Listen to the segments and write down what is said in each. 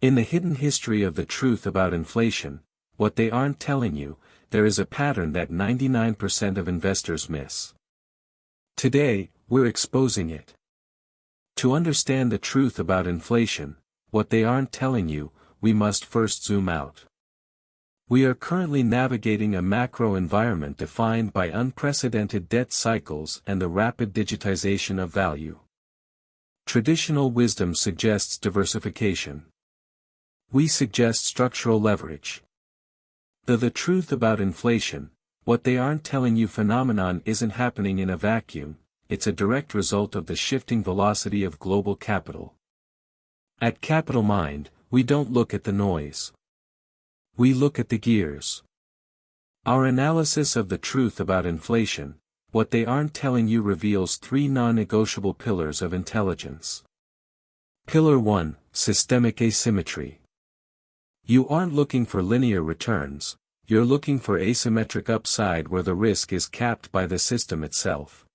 In the hidden history of the truth about inflation, what they aren't telling you, there is a pattern that 99% of investors miss. Today, we're exposing it. To understand the truth about inflation, what they aren't telling you, we must first zoom out. We are currently navigating a macro environment defined by unprecedented debt cycles and the rapid digitization of value. Traditional wisdom suggests diversification. We suggest structural leverage. The truth about inflation, what they aren't telling you phenomenon isn't happening in a vacuum, it's a direct result of the shifting velocity of global capital. At CapitalMind, we don't look at the noise. We look at the gears. Our analysis of the truth about inflation, what they aren't telling you reveals three non-negotiable pillars of intelligence. Pillar 1, Systemic Asymmetry. You aren't looking for linear returns, you're looking for asymmetric upside where the risk is capped by the system itself.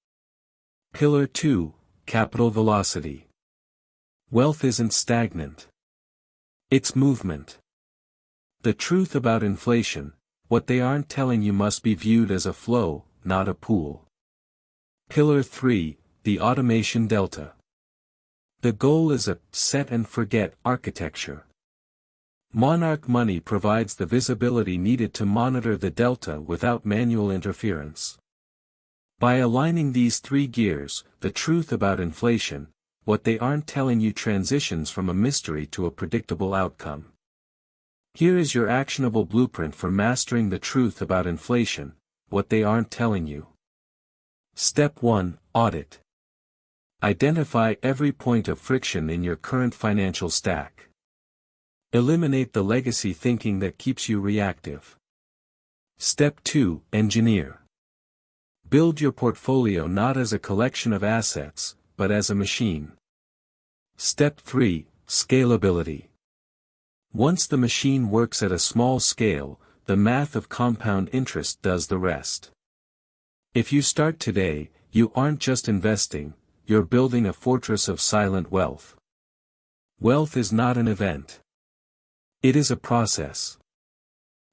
Pillar 2, Capital Velocity. Wealth isn't stagnant. It's movement. The truth about inflation, what they aren't telling you must be viewed as a flow, not a pool. Pillar 3, the Automation Delta. The goal is a set-and-forget architecture. Monarch Money provides the visibility needed to monitor the delta without manual interference. By aligning these three gears, the truth about inflation, what they aren't telling you transitions from a mystery to a predictable outcome. Here is your actionable blueprint for mastering the truth about inflation, what they aren't telling you. Step 1, Audit. Identify every point of friction in your current financial stack. Eliminate the legacy thinking that keeps you reactive. Step 2, Engineer. Build your portfolio not as a collection of assets, but as a machine. Step 3, Scalability. Once the machine works at a small scale, the math of compound interest does the rest. If you start today, you aren't just investing, you're building a fortress of silent wealth. Wealth is not an event. It is a process.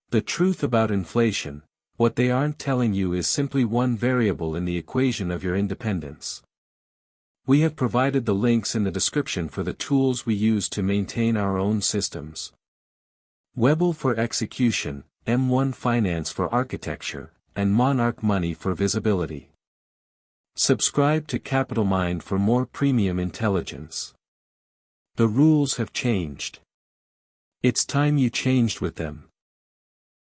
The truth about inflation, what they aren't telling you is simply one variable in the equation of your independence. We have provided the links in the description for the tools we use to maintain our own systems. Webull for execution, M1 Finance for architecture, and Monarch Money for visibility. Subscribe to CapitalMind for more premium intelligence. The rules have changed. It's time you changed with them.